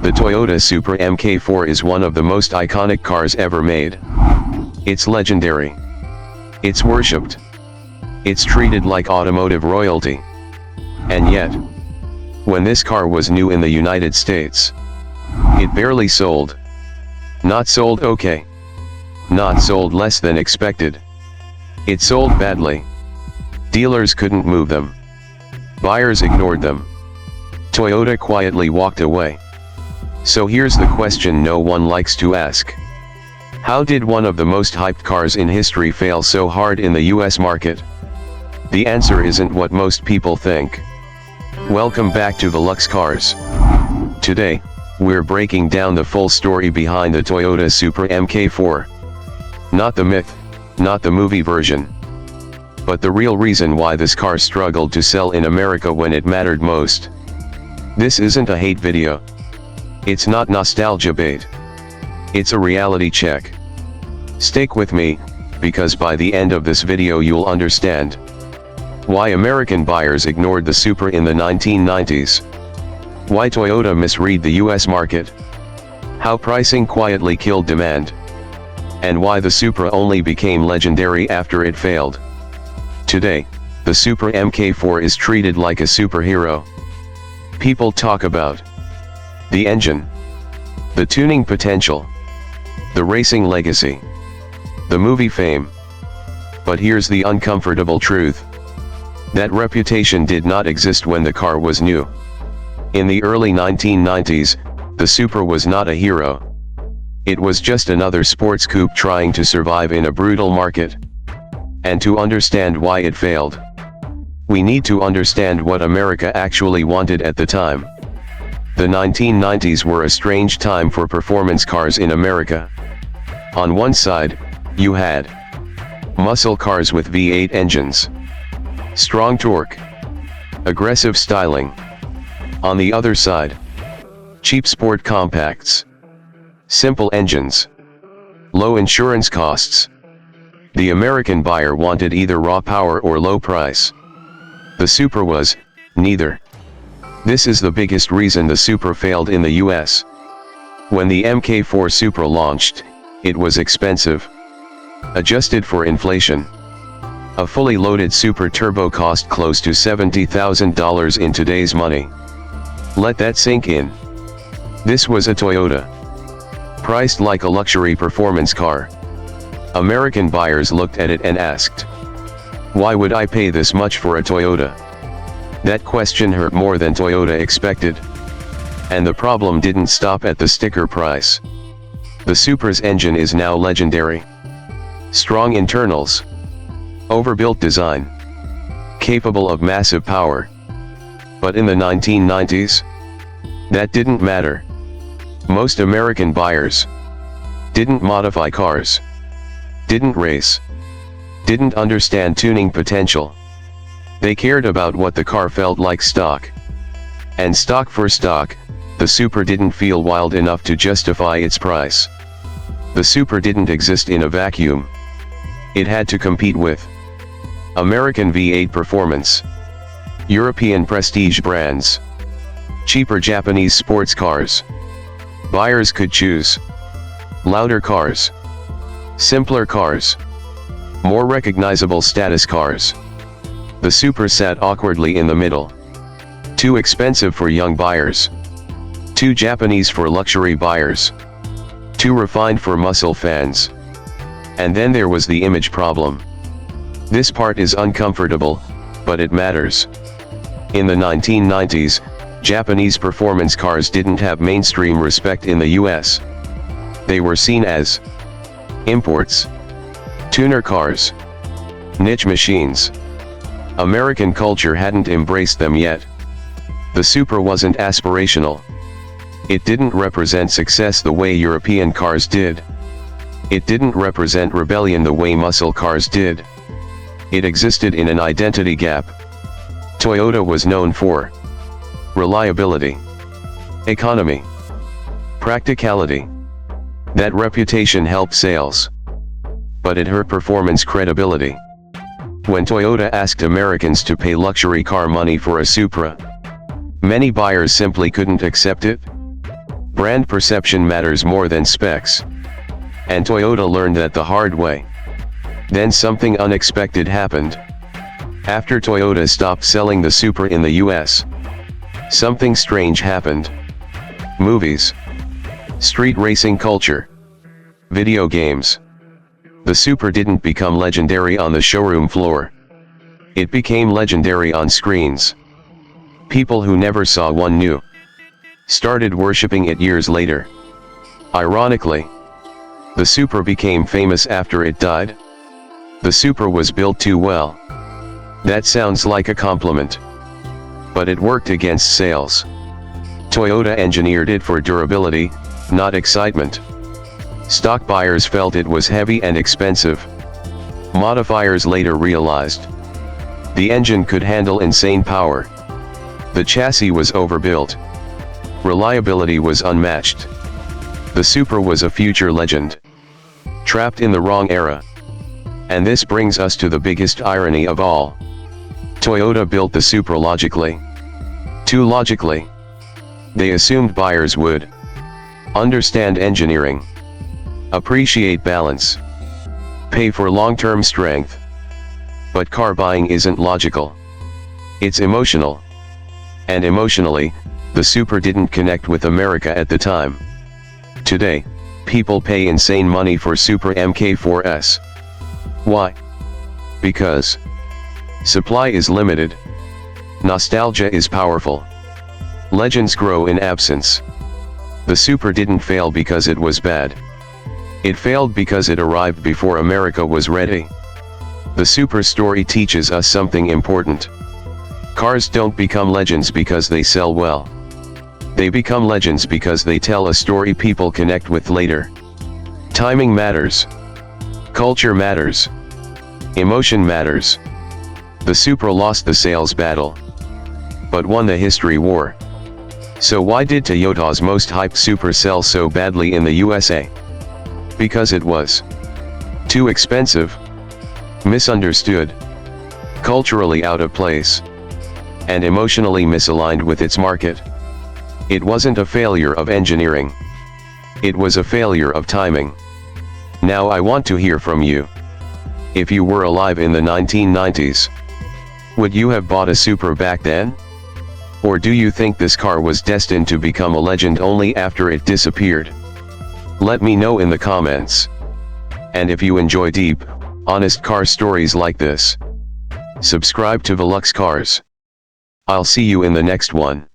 The Toyota Supra MK4 is one of the most iconic cars ever made. It's legendary. It's worshipped. It's treated like automotive royalty. And yet, when this car was new in the United States, it barely sold. Not sold okay. Not sold less than expected. It sold badly. Dealers couldn't move them. Buyers ignored them. Toyota quietly walked away. So here's the question no one likes to ask. How did one of the most hyped cars in history fail so hard in the US market? The answer isn't what most people think. Welcome back to the Lux Cars. Today, we're breaking down the full story behind the Toyota Supra MK4. Not the myth, not the movie version, but the real reason why this car struggled to sell in America when it mattered most. This isn't a hate video. It's not nostalgia bait. It's a reality check. Stick with me, because by the end of this video you'll understand why American buyers ignored the Supra in the 1990s, why Toyota misread the US market, how pricing quietly killed demand, and why the Supra only became legendary after it failed. Today, the Supra MK4 is treated like a superhero. People talk about the engine, the tuning potential, the racing legacy, the movie fame. But here's the uncomfortable truth. That reputation did not exist when the car was new. In the early 1990s, the Supra was not a hero. It was just another sports coupe trying to survive in a brutal market. And to understand why it failed, we need to understand what America actually wanted at the time. The 1990s were a strange time for performance cars in America. On one side, you had muscle cars with V8 engines, strong torque, aggressive styling. On the other side, cheap sport compacts, simple engines, low insurance costs. The American buyer wanted either raw power or low price. The Supra was neither. This is the biggest reason the Supra failed in the US. When the MK4 Supra launched, it was expensive. Adjusted for inflation, a fully loaded Supra Turbo cost close to $70,000 in today's money. Let that sink in. This was a Toyota, priced like a luxury performance car. American buyers looked at it and asked, why would I pay this much for a Toyota? That question hurt more than Toyota expected. And the problem didn't stop at the sticker price. The Supra's engine is now legendary. Strong internals, overbuilt design, capable of massive power. But in the 1990s, that didn't matter. Most American buyers didn't modify cars, didn't race, didn't understand tuning potential. They cared about what the car felt like stock. And stock for stock, the Supra didn't feel wild enough to justify its price. The Supra didn't exist in a vacuum. It had to compete with American V8 performance, European prestige brands, cheaper Japanese sports cars. Buyers could choose louder cars, simpler cars, more recognizable status cars. The Supra sat awkwardly in the middle. Too expensive for young buyers. Too Japanese for luxury buyers. Too refined for muscle fans. And then there was the image problem. This part is uncomfortable, but it matters. In the 1990s, Japanese performance cars didn't have mainstream respect in the US. They were seen as imports, tuner cars, niche machines. American culture hadn't embraced them yet. The Supra wasn't aspirational. It didn't represent success the way European cars did. It didn't represent rebellion the way muscle cars did. It existed in an identity gap. Toyota was known for reliability, economy, practicality. That reputation helped sales, but it hurt performance credibility. When Toyota asked Americans to pay luxury car money for a Supra, many buyers simply couldn't accept it. Brand perception matters more than specs. And Toyota learned that the hard way. Then something unexpected happened. After Toyota stopped selling the Supra in the US, something strange happened. Movies, street racing culture, video games. The Supra didn't become legendary on the showroom floor. It became legendary on screens. People who never saw one new started worshipping it years later. Ironically, the Supra became famous after it died. The Supra was built too well. That sounds like a compliment. But it worked against sales. Toyota engineered it for durability, not excitement. Stock buyers felt it was heavy and expensive. Modifiers later realized the engine could handle insane power. The chassis was overbuilt. Reliability was unmatched. The Supra was a future legend, trapped in the wrong era. And this brings us to the biggest irony of all. Toyota built the Supra logically. Too logically. They assumed buyers would understand engineering, appreciate balance, pay for long-term strength. But car buying isn't logical. It's emotional. And emotionally, the Supra didn't connect with America at the time. Today, people pay insane money for Supra MK4s. Why? Because supply is limited. Nostalgia is powerful. Legends grow in absence. The Supra didn't fail because it was bad. It failed because it arrived before America was ready. The Supra story teaches us something important. Cars don't become legends because they sell well. They become legends because they tell a story people connect with later. Timing matters. Culture matters. Emotion matters. The Supra lost the sales battle, but won the history war. So why did Toyota's most hyped Supra sell so badly in the USA? Because it was too expensive, misunderstood, culturally out of place, and emotionally misaligned with its market. It wasn't a failure of engineering. It was a failure of timing. Now I want to hear from you. If you were alive in the 1990s, would you have bought a Supra back then? Or do you think this car was destined to become a legend only after it disappeared? Let me know in the comments. And if you enjoy deep, honest car stories like this, subscribe to Velux Cars. I'll see you in the next one.